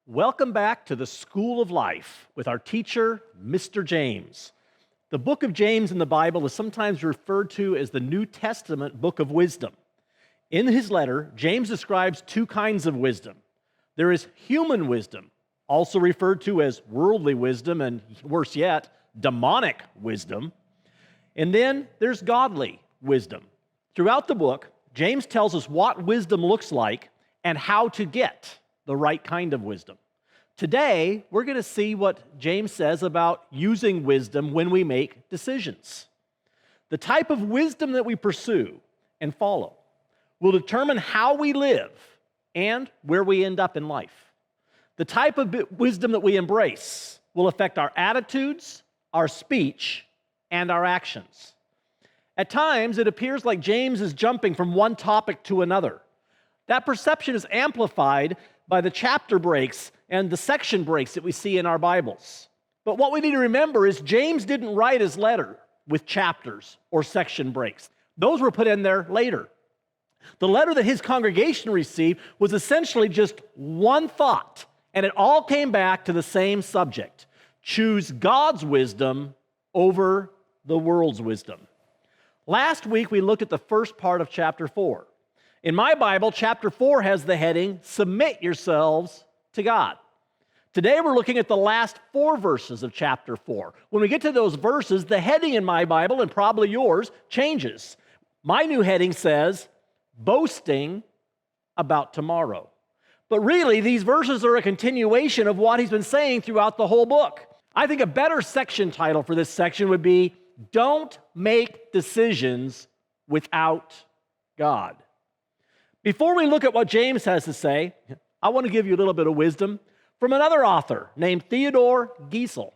Welcome back to the School of Life with our teacher, Mr. James. The book of James in the Bible is sometimes referred to as the New Testament book of wisdom. In his letter, James describes two kinds of wisdom. There is human wisdom, also referred to as worldly wisdom, and worse yet, demonic wisdom. And then there's godly wisdom. Throughout the book, James tells us what wisdom looks like and how to get the right kind of wisdom. Today, we're going to see what James says about using wisdom when we make decisions. The type of wisdom that we pursue and follow will determine how we live and where we end up in life. The type of wisdom that we embrace will affect our attitudes, our speech, and our actions. At times, it appears like James is jumping from one topic to another. That perception is amplified by the chapter breaks and the section breaks that we see in our Bibles. But what we need to remember is James didn't write his letter with chapters or section breaks. Those were put in there later. The letter that his congregation received was essentially just one thought, and it all came back to the same subject: choose God's wisdom over the world's wisdom. Last week, we looked at the first part of chapter 4. In my Bible, chapter 4 has the heading, Submit Yourselves to God. Today, we're looking at the last 4 verses of chapter 4. When we get to those verses, the heading in my Bible, and probably yours, changes. My new heading says, Boasting about Tomorrow. But really, these verses are a continuation of what he's been saying throughout the whole book. I think a better section title for this section would be, Don't Make Decisions Without God. Before we look at what James has to say, I want to give you a little bit of wisdom from another author named Theodore Giesel.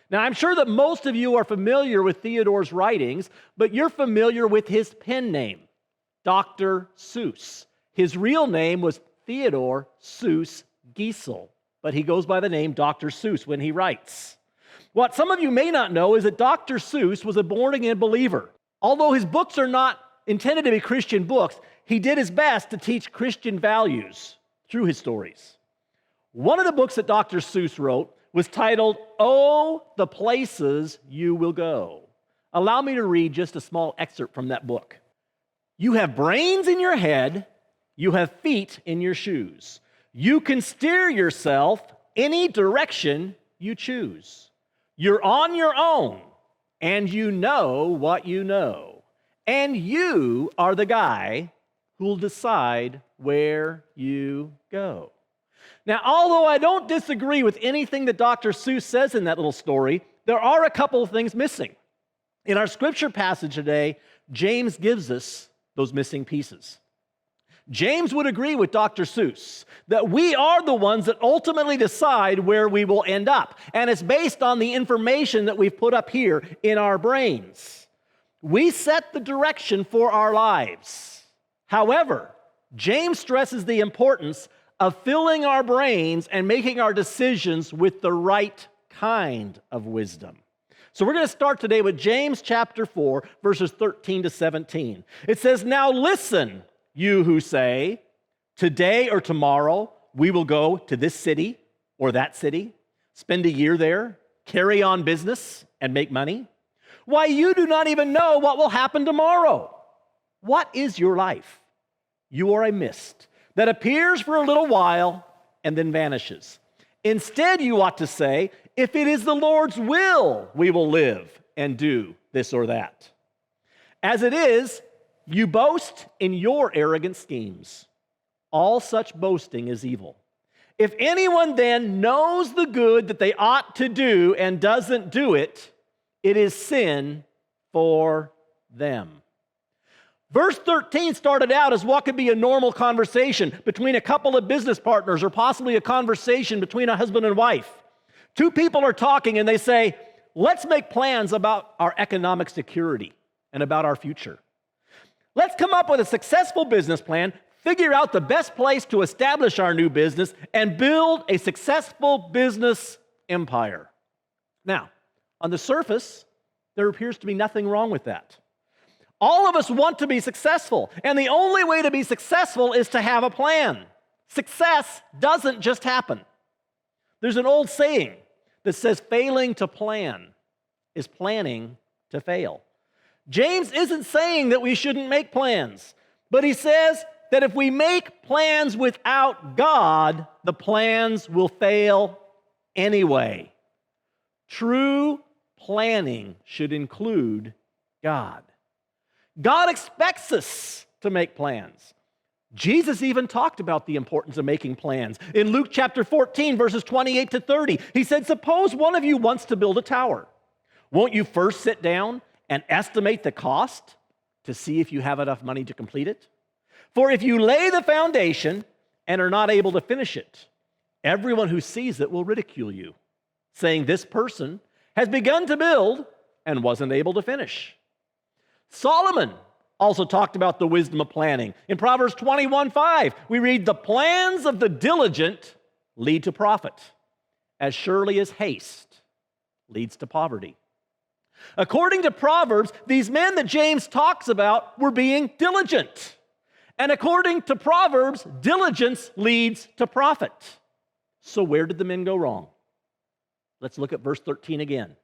Now, I'm sure that most of you are familiar with Theodore's writings, but you're familiar with his pen name, Dr. Seuss. His real name was Theodore Seuss Giesel, but he goes by the name Dr. Seuss when he writes. What some of you may not know is that Dr. Seuss was a born-again believer. Although his books are not intended to be Christian books, he did his best to teach Christian values through his stories. One of the books that Dr. Seuss wrote was titled, Oh, the Places You Will Go. Allow me to read just a small excerpt from that book. You have brains in your head, you have feet in your shoes. You can steer yourself any direction you choose. You're on your own, and you know what you know. And you are the guy who will decide where you go. Now, although I don't disagree with anything that Dr. Seuss says in that little story, there are a couple of things missing. In our scripture passage today, James gives us those missing pieces. James would agree with Dr. Seuss that we are the ones that ultimately decide where we will end up, and it's based on the information that we've put up here in our brains. We set the direction for our lives. However, James stresses the importance of filling our brains and making our decisions with the right kind of wisdom. So we're going to start today with James chapter 4, verses 13 to 17. It says, Now listen, you who say, today or tomorrow we will go to this city or that city, spend a year there, carry on business, and make money. Why, you do not even know what will happen tomorrow. What is your life? You are a mist that appears for a little while and then vanishes. Instead, you ought to say, if it is the Lord's will, we will live and do this or that. As it is, you boast in your arrogant schemes. All such boasting is evil. If anyone then knows the good that they ought to do and doesn't do it, it is sin for them. Verse 13 started out as what could be a normal conversation between a couple of business partners or possibly a conversation between a husband and wife. Two people are talking and they say, let's make plans about our economic security and about our future. Let's come up with a successful business plan, figure out the best place to establish our new business, and build a successful business empire. Now, on the surface, there appears to be nothing wrong with that. All of us want to be successful, and the only way to be successful is to have a plan. Success doesn't just happen. There's an old saying that says failing to plan is planning to fail. James isn't saying that we shouldn't make plans, but he says that if we make plans without God, the plans will fail anyway. True planning should include God. God expects us to make plans. Jesus even talked about the importance of making plans. In Luke chapter 14, verses 28 to 30, he said, "Suppose one of you wants to build a tower. Won't you first sit down and estimate the cost to see if you have enough money to complete it? For if you lay the foundation and are not able to finish it, everyone who sees it will ridicule you, saying, 'This person has begun to build and wasn't able to finish.'" Solomon also talked about the wisdom of planning. In Proverbs 21:5, we read, "The plans of the diligent lead to profit, as surely as haste leads to poverty." According to Proverbs, these men that James talks about were being diligent. And according to Proverbs, diligence leads to profit. So where did the men go wrong? Let's look at verse 13 again.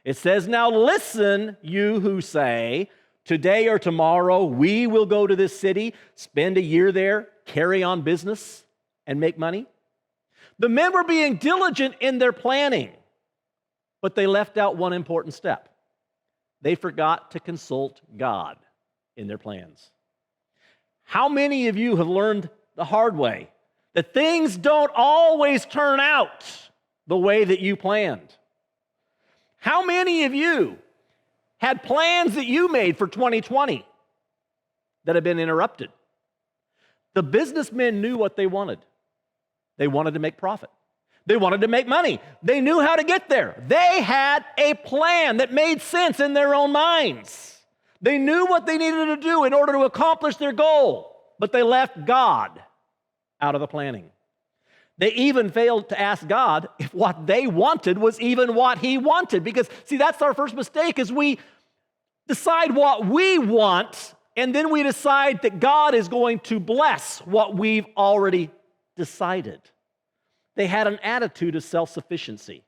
It says, "Now listen, you who say, 'Today or tomorrow we will go to this city, spend a year there, carry on business, and make money.'" The men were being diligent in their planning, but they left out one important step. They forgot to consult God in their plans. How many of you have learned the hard way that things don't always turn out the way that you planned? How many of you had plans that you made for 2020 that have been interrupted? The businessmen knew what they wanted. They wanted to make profit. They wanted to make money. They knew how to get there. They had a plan that made sense in their own minds. They knew what they needed to do in order to accomplish their goal, but they left God out of the planning. They even failed to ask God if what they wanted was even what He wanted. Because, see, that's our first mistake, is we decide what we want, and then we decide that God is going to bless what we've already decided. They had an attitude of self-sufficiency.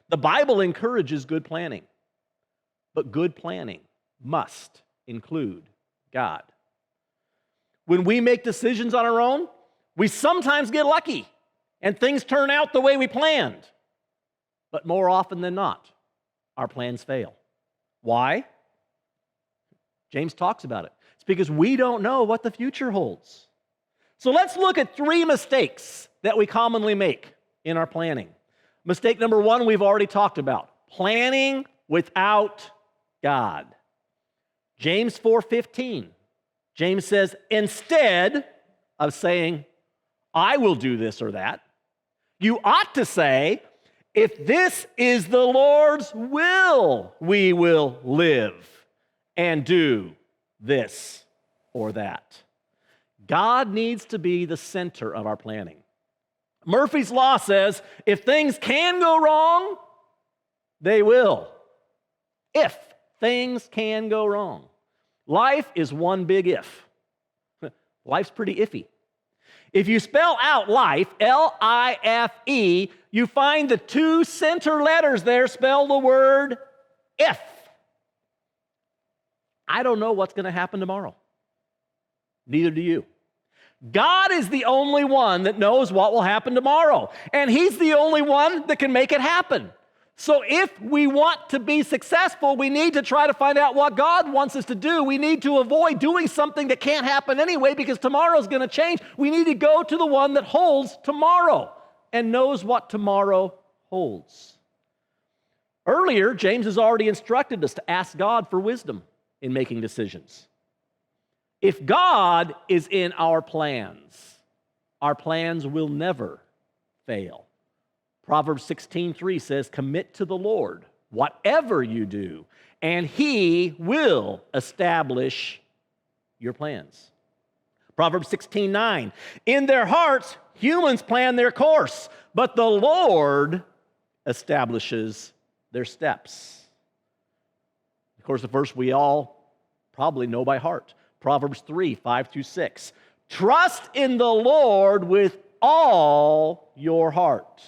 The Bible encourages good planning, but good planning must include God. When we make decisions on our own, we sometimes get lucky and things turn out the way we planned. But more often than not, our plans fail. Why? James talks about it. It's because we don't know what the future holds. So let's look at 3 mistakes that we commonly make in our planning. Mistake number 1, we've already talked about: planning without God. James 4:15. James says, instead of saying, "I will do this or that," you ought to say, "If this is the Lord's will, we will live and do this or that." God needs to be the center of our planning. Murphy's Law says, if things can go wrong, they will. If things can go wrong. Life is one big if. Life's pretty iffy. If you spell out life, L-I-F-E, you find the 2 center letters there spell the word if. I don't know what's going to happen tomorrow. Neither do you. God is the only one that knows what will happen tomorrow, and He's the only one that can make it happen. So if we want to be successful, we need to try to find out what God wants us to do. We need to avoid doing something that can't happen anyway because tomorrow's going to change. We need to go to the one that holds tomorrow and knows what tomorrow holds. Earlier, James has already instructed us to ask God for wisdom in making decisions. If God is in our plans will never fail. Proverbs 16:3 says, "Commit to the Lord whatever you do, and He will establish your plans." Proverbs 16:9, "In their hearts humans plan their course, but the Lord establishes their steps." Of course, the verse we all probably know by heart. Proverbs 3:5-6. "Trust in the Lord with all your heart.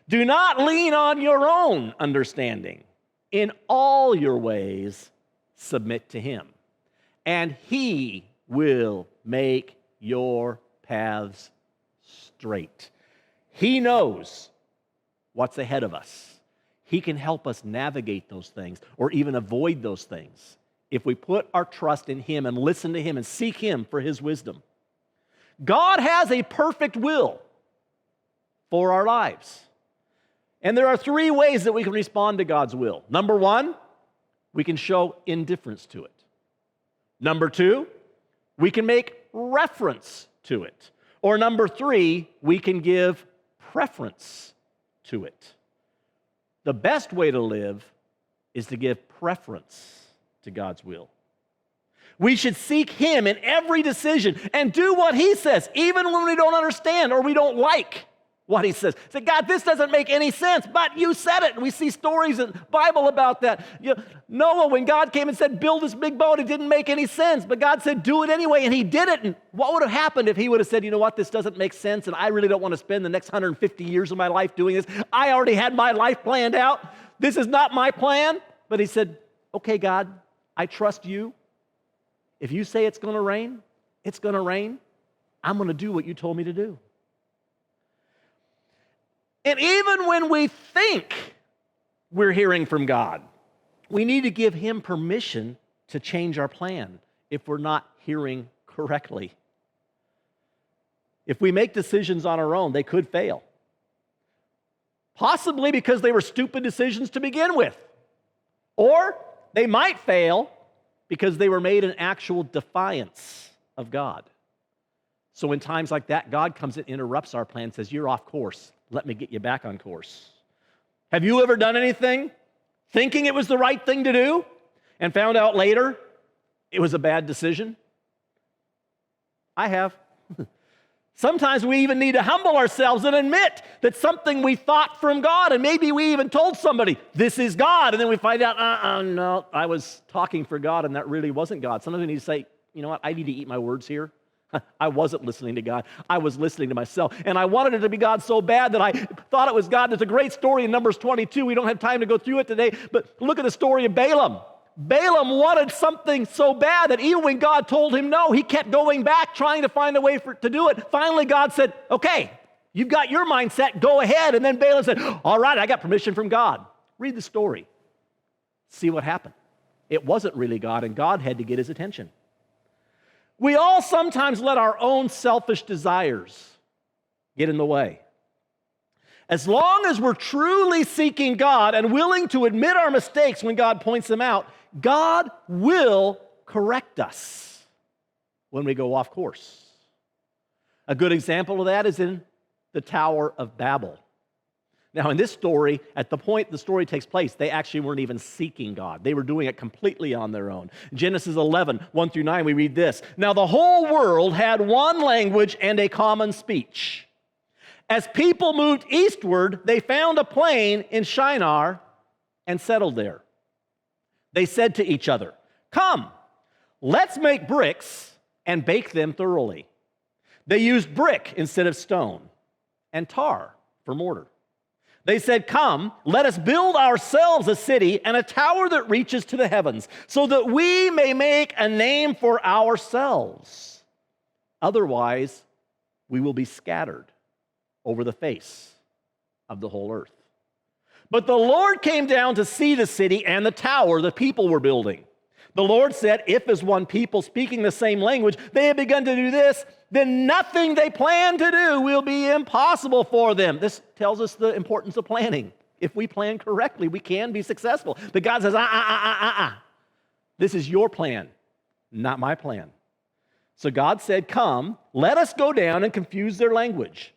Do not lean on your own understanding. In all your ways, submit to him, and he will make your paths straight. He knows what's ahead of us. He can help us navigate those things or even avoid those things if we put our trust in him and listen to him and seek him for his wisdom. God has a perfect will for our lives. And there are three ways that we can respond to God's will. Number one, we can show indifference to it. Number two, we can make reference to it. Or number three, we can give preference to it. The best way to live is to give preference to God's will. We should seek him in every decision and do what he says, even when we don't understand or we don't like what he says. Say, God, this doesn't make any sense, but you said it. And we see stories in the Bible about that. Noah, when God came and said, build this big boat, it didn't make any sense, but God said, do it anyway, and he did it. And what would have happened if he would have said, you know what, this doesn't make sense, and I really don't want to spend the next 150 years of my life doing this. I already had my life planned out. This is not my plan. But he said, okay, God, I trust you. If you say it's going to rain, it's going to rain. I'm going to do what you told me to do. And even when we think we're hearing from God, we need to give him permission to change our plan if we're not hearing correctly. If we make decisions on our own, they could fail. Possibly because they were stupid decisions to begin with. Or they might fail because they were made in actual defiance of God. So in times like that, God comes and interrupts our plan and says, you're off course. Let me get you back on course. Have you ever done anything thinking it was the right thing to do and found out later it was a bad decision? I have. Sometimes we even need to humble ourselves and admit that something we thought from God, and maybe we even told somebody, this is God, and then we find out, no, I was talking for God, and that really wasn't God. Sometimes we need to say, you know what, I need to eat my words here. I wasn't listening to God. I was listening to myself. And I wanted it to be God so bad that I thought it was God. There's a great story in Numbers 22. We don't have time to go through it today, but look at the story of Balaam. Balaam wanted something so bad that even when God told him no, he kept going back trying to find a way to do it. Finally, God said, okay, you've got your mindset, go ahead. And then Balaam said, all right, I got permission from God. Read the story. See what happened. It wasn't really God, and God had to get his attention. We all sometimes let our own selfish desires get in the way. As long as we're truly seeking God and willing to admit our mistakes when God points them out, God will correct us when we go off course. A good example of that is in the Tower of Babel. Now, in this story, at the point the story takes place, they actually weren't even seeking God. They were doing it completely on their own. Genesis 11, 1 through 9, we read this. Now, the whole world had one language and a common speech. As people moved eastward, they found a plain in Shinar and settled there. They said to each other, come, let's make bricks and bake them thoroughly. They used brick instead of stone and tar for mortar. They said, come, let us build ourselves a city and a tower that reaches to the heavens, so that we may make a name for ourselves. Otherwise, we will be scattered over the face of the whole earth. But the Lord came down to see the city and the tower the people were building. The Lord said, if as one people speaking the same language, they have begun to do this, then nothing they plan to do will be impossible for them. This tells us the importance of planning. If we plan correctly, we can be successful. But God says, this is your plan, not my plan. So God said, come, let us go down and confuse their language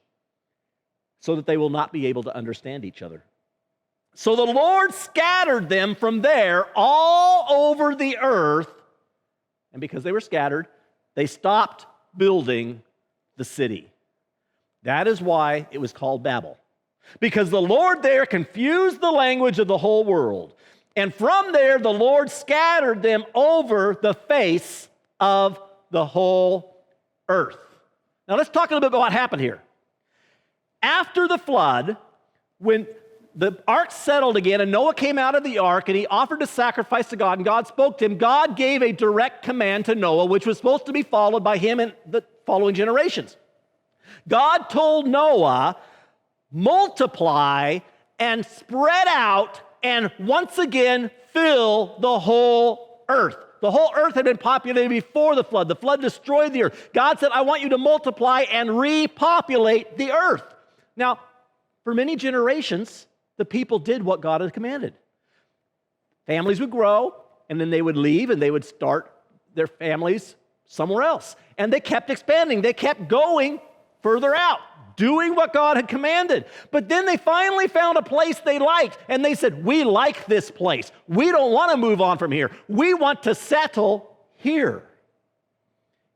so that they will not be able to understand each other. So the Lord scattered them from there all over the earth, and because they were scattered, they stopped building the city. That is why it was called Babel, because the Lord there confused the language of the whole world. And from there, the Lord scattered them over the face of the whole earth. Now let's talk a little bit about what happened here. After the flood, when the ark settled again and Noah came out of the ark and he offered to sacrifice to God and God spoke to him, God gave a direct command to Noah, which was supposed to be followed by him and the following generations. God told Noah, multiply and spread out and once again fill the whole earth. The whole earth had been populated before the flood. The flood destroyed the earth. God said, I want you to multiply and repopulate the earth. Now, for many generations, the people did what God had commanded. Families would grow, and then they would leave, and they would start their families somewhere else. And they kept expanding. They kept going further out, doing what God had commanded. But then they finally found a place they liked, and they said, we like this place. We don't want to move on from here. We want to settle here.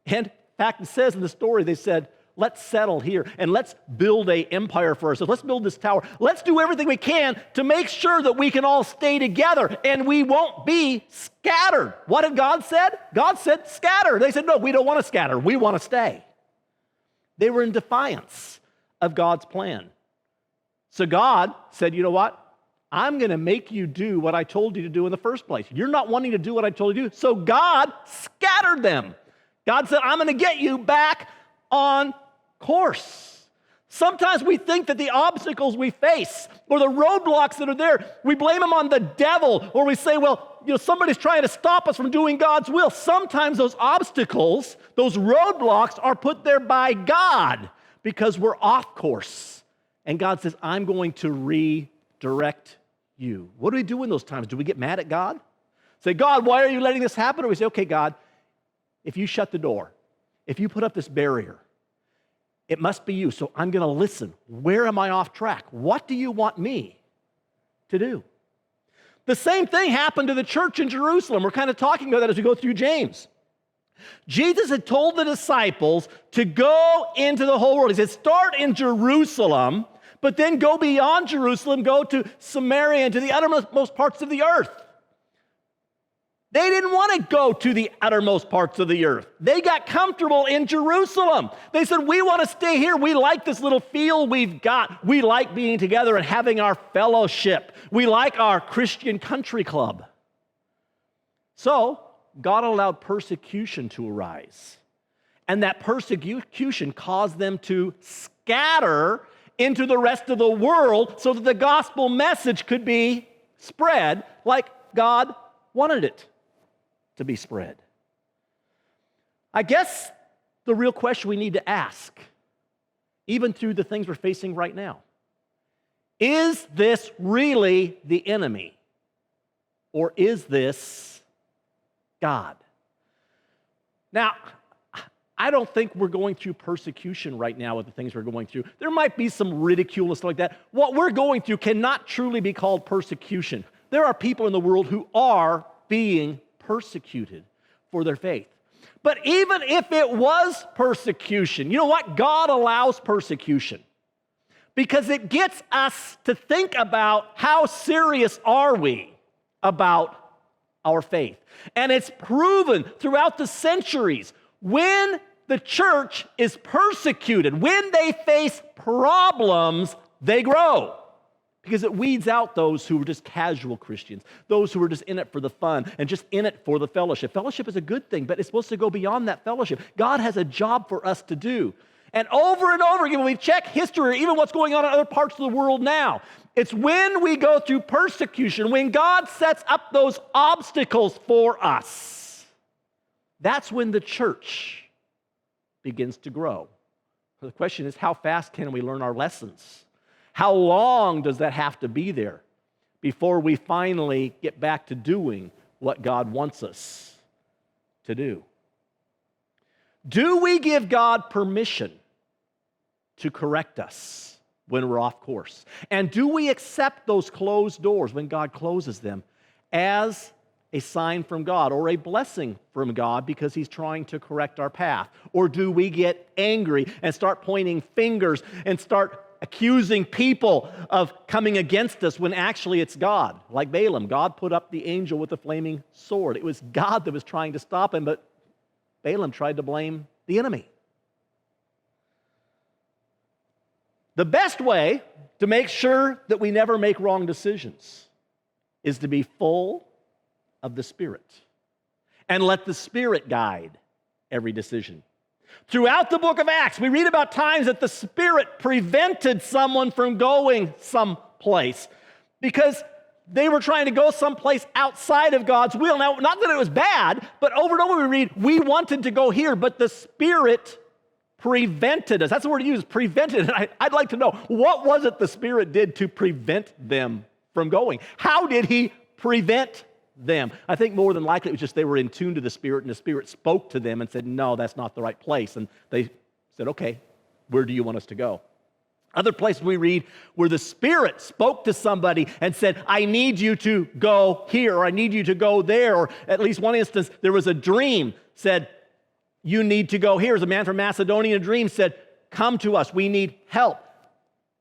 And in fact, it says in the story, they said, let's settle here, and let's build an empire for ourselves. Let's build this tower. Let's do everything we can to make sure that we can all stay together, and we won't be scattered. What had God said? God said, scatter. They said, no, we don't want to scatter. We want to stay. They were in defiance of God's plan. So God said, you know what? I'm going to make you do what I told you to do in the first place. You're not wanting to do what I told you to do. So God scattered them. God said, I'm going to get you back on course. Sometimes we think that the obstacles we face or the roadblocks that are there, we blame them on the devil, or we say, well, somebody's trying to stop us from doing God's will. Sometimes those obstacles, those roadblocks are put there by God because we're off course. And God says, I'm going to redirect you. What do we do in those times? Do we get mad at God? Say, God, why are you letting this happen? Or we say, okay, God, if you shut the door, if you put up this barrier, it must be you. So I'm going to listen. Where am I off track? What do you want me to do? The same thing happened to the church in Jerusalem. We're kind of talking about that as we go through James. Jesus had told the disciples to go into the whole world. He said, start in Jerusalem, but then go beyond Jerusalem, go to Samaria and to the uttermost parts of the earth. They didn't want to go to the uttermost parts of the earth. They got comfortable in Jerusalem. They said, we want to stay here. We like this little feel we've got. We like being together and having our fellowship. We like our Christian country club. So God allowed persecution to arise. And that persecution caused them to scatter into the rest of the world so that the gospel message could be spread like God wanted it to be spread. I guess the real question we need to ask, even through the things we're facing right now, is this really the enemy? Or is this God? Now, I don't think we're going through persecution right now with the things we're going through. There might be some ridicule and stuff like that. What we're going through cannot truly be called persecution. There are people in the world who are being persecuted for their faith. But even if it was persecution, you know what? God allows persecution because it gets us to think about how serious are we about our faith. And it's proven throughout the centuries when the church is persecuted, when they face problems, they grow. Because it weeds out those who are just casual Christians, those who are just in it for the fun and just in it for the fellowship. Fellowship is a good thing, but it's supposed to go beyond that fellowship. God has a job for us to do. And over again, when we check history, or even what's going on in other parts of the world now, it's when we go through persecution, when God sets up those obstacles for us, that's when the church begins to grow. So the question is, how fast can we learn our lessons? How long does that have to be there before we finally get back to doing what God wants us to do? Do we give God permission to correct us when we're off course? And do we accept those closed doors when God closes them as a sign from God or a blessing from God because He's trying to correct our path? Or do we get angry and start pointing fingers and start accusing people of coming against us when actually it's God? Like Balaam, God put up the angel with the flaming sword. It was God that was trying to stop him, but Balaam tried to blame the enemy. The best way to make sure that we never make wrong decisions is to be full of the Spirit and let the Spirit guide every decision. Throughout the book of Acts, we read about times that the Spirit prevented someone from going someplace because they were trying to go someplace outside of God's will. Now, not that it was bad, but over and over we read, we wanted to go here, but the Spirit prevented us. That's the word he used, prevented. And I'd like to know, what was it the Spirit did to prevent them from going? How did he prevent them? I think more than likely it was just they were in tune to the Spirit, and the Spirit spoke to them and said, no, that's not the right place. And they said, okay, where do you want us to go? Other places we read where the Spirit spoke to somebody and said, I need you to go here, or I need you to go there. Or at least one instance, there was a dream said, you need to go here. As a man from Macedonia in a dream said, come to us, we need help.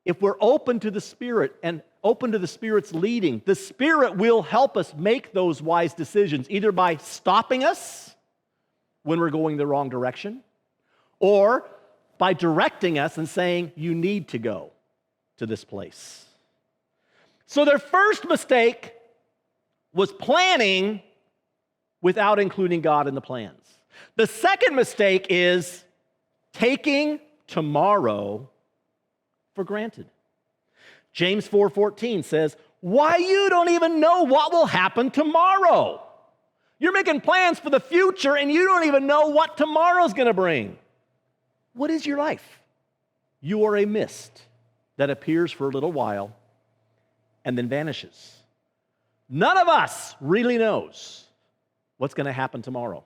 If we're open to the Spirit and open to the Spirit's leading, the Spirit will help us make those wise decisions, either by stopping us when we're going the wrong direction, or by directing us and saying, you need to go to this place. So their first mistake was planning without including God in the plans. The second mistake is taking tomorrow for granted. James 4:14 says, why you don't even know what will happen tomorrow? You're making plans for the future and you don't even know what tomorrow's going to bring. What is your life? You are a mist that appears for a little while and then vanishes. None of us really knows what's going to happen tomorrow,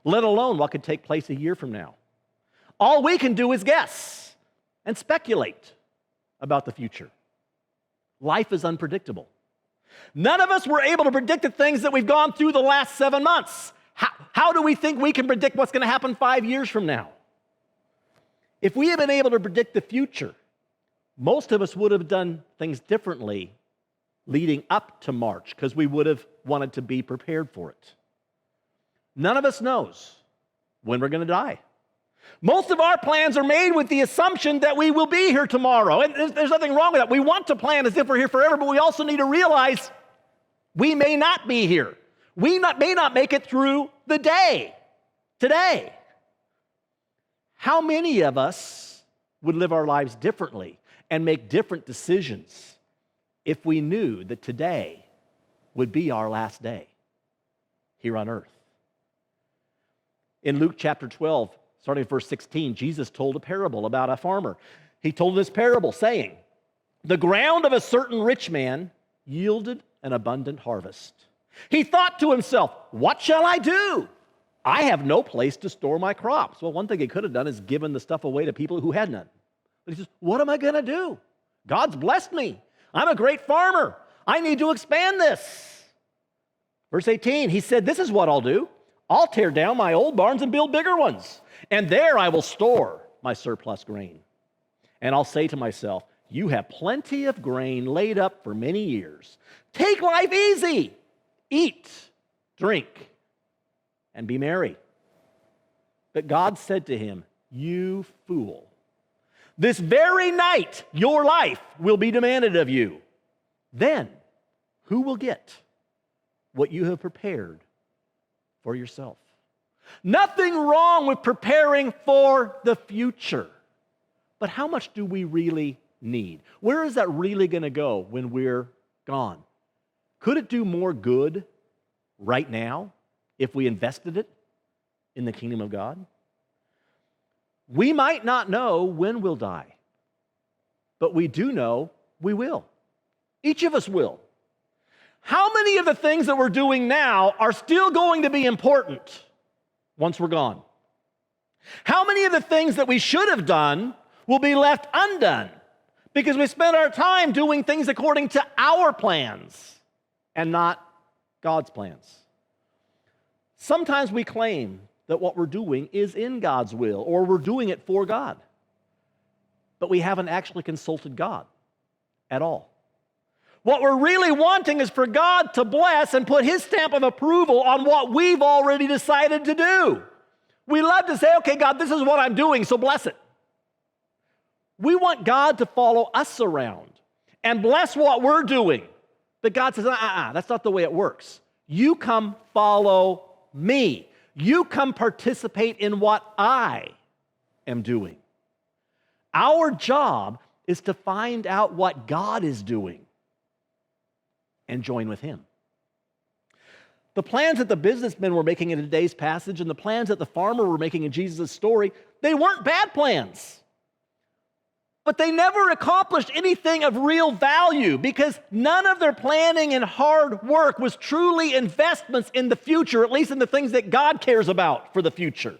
let alone what could take place a year from now. All we can do is guess and speculate about the future. Life is unpredictable. None of us were able to predict the things that we've gone through the last 7 months. How do we think we can predict what's going to happen 5 years from now? If we had been able to predict the future, most of us would have done things differently leading up to March because we would have wanted to be prepared for it. None of us knows when we're going to die. Most of our plans are made with the assumption that we will be here tomorrow. And there's nothing wrong with that. We want to plan as if we're here forever, but we also need to realize we may not be here. We may not make it through the day today. How many of us would live our lives differently and make different decisions if we knew that today would be our last day here on earth? In Luke chapter 12, starting at verse 16, Jesus told a parable about a farmer. He told this parable saying, the ground of a certain rich man yielded an abundant harvest. He thought to himself, what shall I do? I have no place to store my crops. Well, one thing he could have done is given the stuff away to people who had none. But he says, what am I going to do? God's blessed me. I'm a great farmer. I need to expand this. Verse 18, he said, this is what I'll do. I'll tear down my old barns and build bigger ones, and there I will store my surplus grain. And I'll say to myself, you have plenty of grain laid up for many years. Take life easy. Eat, drink, and be merry. But God said to him, you fool, this very night your life will be demanded of you. Then who will get what you have prepared for yourself? Nothing wrong with preparing for the future. But how much do we really need? Where is that really going to go when we're gone? Could it do more good right now if we invested it in the kingdom of God? We might not know when we'll die, but we do know we will. Each of us will. How many of the things that we're doing now are still going to be important once we're gone? How many of the things that we should have done will be left undone because we spent our time doing things according to our plans and not God's plans? Sometimes we claim that what we're doing is in God's will or we're doing it for God, but we haven't actually consulted God at all. What we're really wanting is for God to bless and put His stamp of approval on what we've already decided to do. We love to say, okay, God, this is what I'm doing, so bless it. We want God to follow us around and bless what we're doing. But God says, that's not the way it works. You come follow me. You come participate in what I am doing. Our job is to find out what God is doing and join with him. The plans that the businessmen were making in today's passage and the plans that the farmer were making in Jesus' story, they weren't bad plans. But they never accomplished anything of real value because none of their planning and hard work was truly investments in the future, at least in the things that God cares about for the future.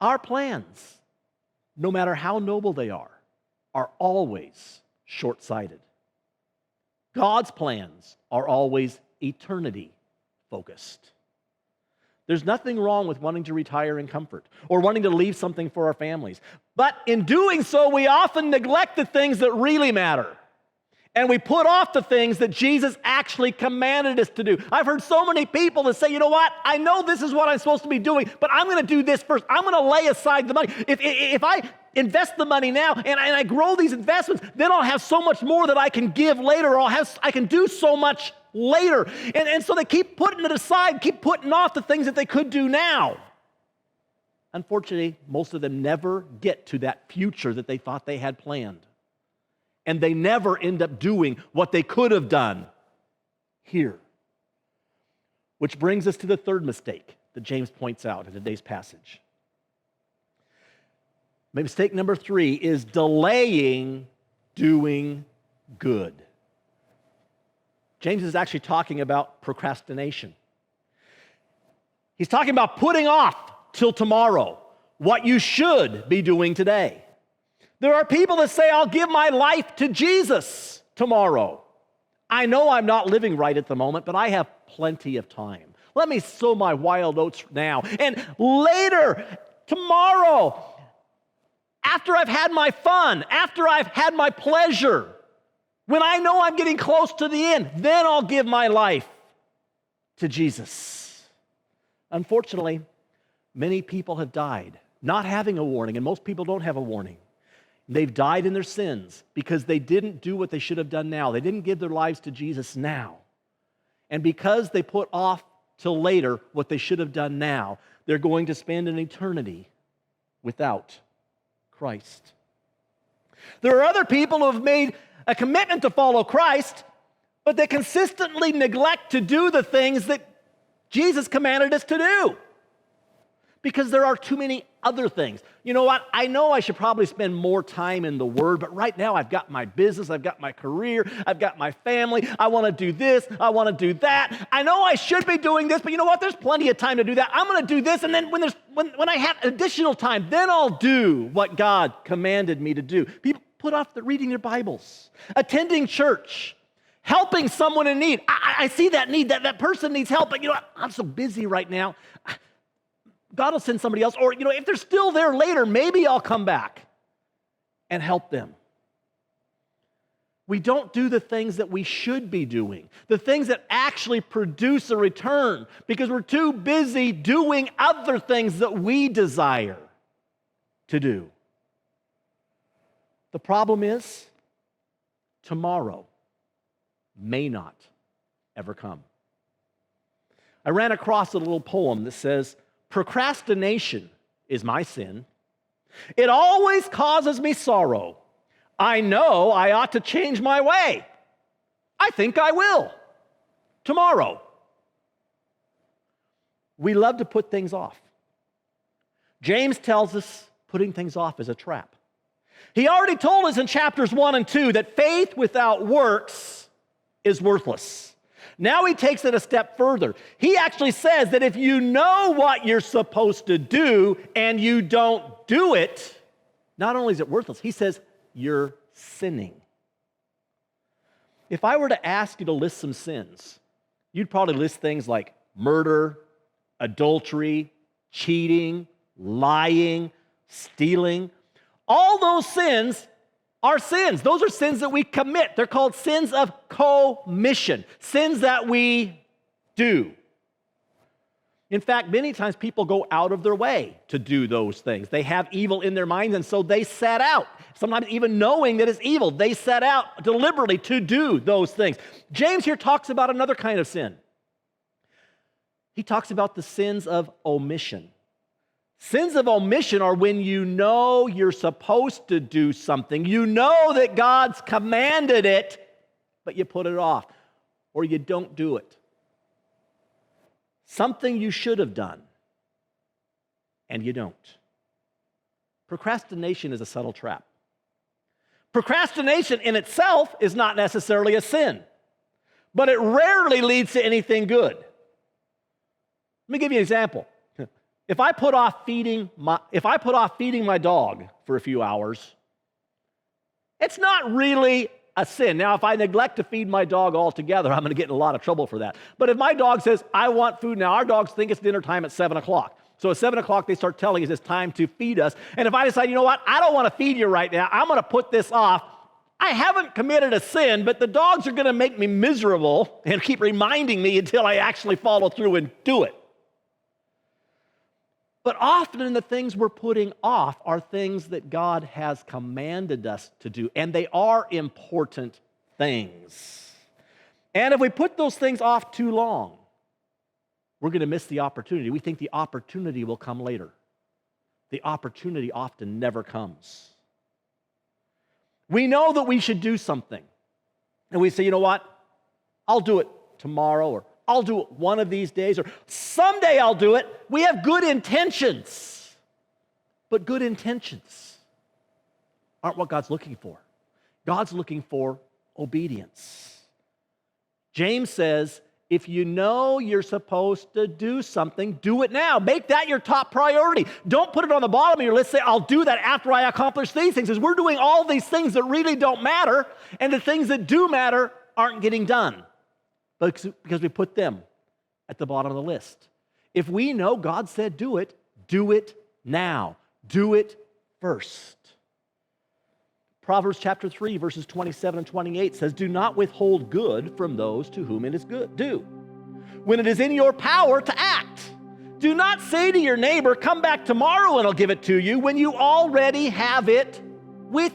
Our plans, no matter how noble they are always short-sighted. God's plans are always eternity-focused. There's nothing wrong with wanting to retire in comfort or wanting to leave something for our families. But in doing so, we often neglect the things that really matter. And we put off the things that Jesus actually commanded us to do. I've heard so many people that say, you know what, I know this is what I'm supposed to be doing, but I'm going to do this first. I'm going to lay aside the money. If I invest the money now and I grow these investments, then I'll have so much more that I can give later, or I can do so much later. And so they keep putting it aside, keep putting off the things that they could do now. Unfortunately, most of them never get to that future that they thought they had planned. And they never end up doing what they could have done here. Which brings us to the third mistake that James points out in today's passage. Mistake number 3 is delaying doing good. James is actually talking about procrastination. He's talking about putting off till tomorrow what you should be doing today. There are people that say, I'll give my life to Jesus tomorrow. I know I'm not living right at the moment, but I have plenty of time. Let me sow my wild oats now. And later, tomorrow, after I've had my fun, after I've had my pleasure, when I know I'm getting close to the end, then I'll give my life to Jesus. Unfortunately, many people have died not having a warning, and most people don't have a warning. They've died in their sins because they didn't do what they should have done now. They didn't give their lives to Jesus now. And because they put off till later what they should have done now, they're going to spend an eternity without Christ. There are other people who have made a commitment to follow Christ, but they consistently neglect to do the things that Jesus commanded us to do because there are too many other things. You know what? I know I should probably spend more time in the Word, but right now I've got my business, I've got my career, I've got my family, I want to do this, I want to do that. I know I should be doing this, but you know what? There's plenty of time to do that. I'm going to do this, and then when I have additional time, then I'll do what God commanded me to do. People put off reading their Bibles, attending church, helping someone in need. I see that need, that person needs help, but you know what? I'm so busy right now. God will send somebody else, or if they're still there later, maybe I'll come back and help them. We don't do the things that we should be doing, the things that actually produce a return, because we're too busy doing other things that we desire to do. The problem is, tomorrow may not ever come. I ran across a little poem that says, procrastination is my sin. It always causes me sorrow. I know I ought to change my way. I think I will. Tomorrow. We love to put things off. James tells us putting things off is a trap. He already told us in chapters 1 and 2 that faith without works is worthless. Now he takes it a step further. He actually says that if you know what you're supposed to do and you don't do it, not only is it worthless, he says you're sinning. If I were to ask you to list some sins, you'd probably list things like murder, adultery, cheating, lying, stealing. All those sins are sins. Those are sins that we commit. They're called sins of commission, sins that we do. In fact, many times people go out of their way to do those things. They have evil in their minds, and so they set out, sometimes even knowing that it's evil, they set out deliberately to do those things. James here talks about another kind of sin. He talks about the sins of omission. Sins of omission are when you know you're supposed to do something. You know that God's commanded it, but you put it off, or you don't do it. Something you should have done, and you don't. Procrastination is a subtle trap. Procrastination in itself is not necessarily a sin, but it rarely leads to anything good. Let me give you an example. If I put off feeding my dog for a few hours, it's not really a sin. Now, if I neglect to feed my dog altogether, I'm going to get in a lot of trouble for that. But if my dog says, I want food now, our dogs think it's dinner time at 7 o'clock. So at 7 o'clock, they start telling us it's time to feed us. And if I decide, you know what, I don't want to feed you right now, I'm going to put this off, I haven't committed a sin, but the dogs are going to make me miserable and keep reminding me until I actually follow through and do it. But often the things we're putting off are things that God has commanded us to do, and they are important things. And if we put those things off too long, we're going to miss the opportunity. We think the opportunity will come later. The opportunity often never comes. We know that we should do something, and we say, you know what, I'll do it tomorrow, or I'll do it one of these days, or someday I'll do it. We have good intentions, but good intentions aren't what God's looking for. God's looking for obedience. James says, if you know you're supposed to do something, do it now. Make that your top priority. Don't put it on the bottom of your list. Say, I'll do that after I accomplish these things. Because we're doing all these things that really don't matter, and the things that do matter aren't getting done. Because we put them at the bottom of the list. If we know God said do it now. Do it first. Proverbs chapter 3, verses 27 and 28 says, do not withhold good from those to whom it is good due, when it is in your power to act. Do not say to your neighbor, come back tomorrow and I'll give it to you, when you already have it with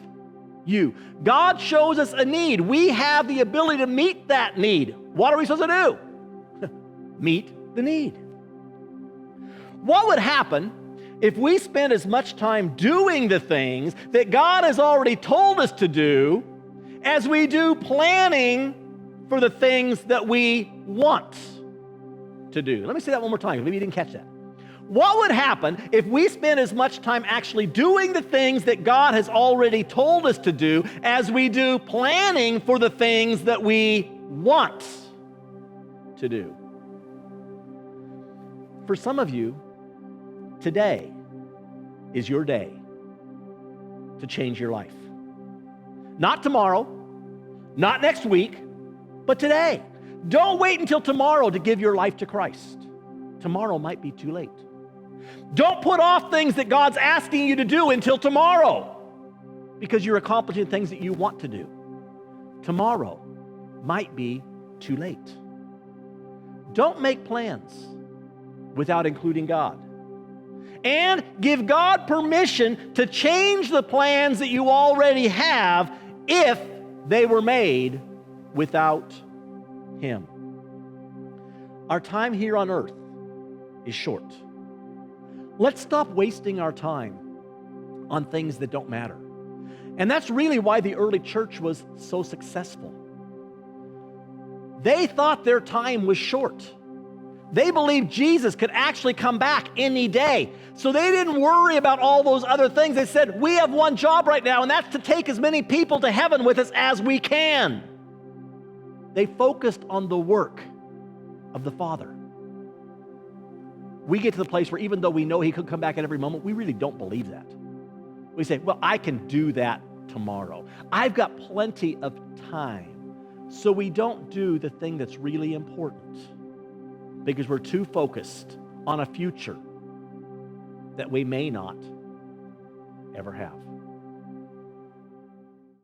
you. God shows us a need. We have the ability to meet that need. What are we supposed to do? Meet the need. What would happen if we spent as much time doing the things that God has already told us to do as we do planning for the things that we want to do? Let me say that one more time. Maybe you didn't catch that. What would happen if we spent as much time actually doing the things that God has already told us to do as we do planning for the things that we want to do? For some of you, today is your day to change your life. Not tomorrow, not next week, but today. Don't wait until tomorrow to give your life to Christ. Tomorrow might be too late. Don't put off things that God's asking you to do until tomorrow because you're accomplishing things that you want to do. Tomorrow might be too late. Don't make plans without including God. And give God permission to change the plans that you already have if they were made without Him. Our time here on earth is short. Let's stop wasting our time on things that don't matter. And that's really why the early church was so successful. They thought their time was short. They believed Jesus could actually come back any day. So they didn't worry about all those other things. They said, we have one job right now, and that's to take as many people to heaven with us as we can. They focused on the work of the Father. We get to the place where even though we know He could come back at every moment, we really don't believe that. We say, well, I can do that tomorrow. I've got plenty of time. So we don't do the thing that's really important because we're too focused on a future that we may not ever have.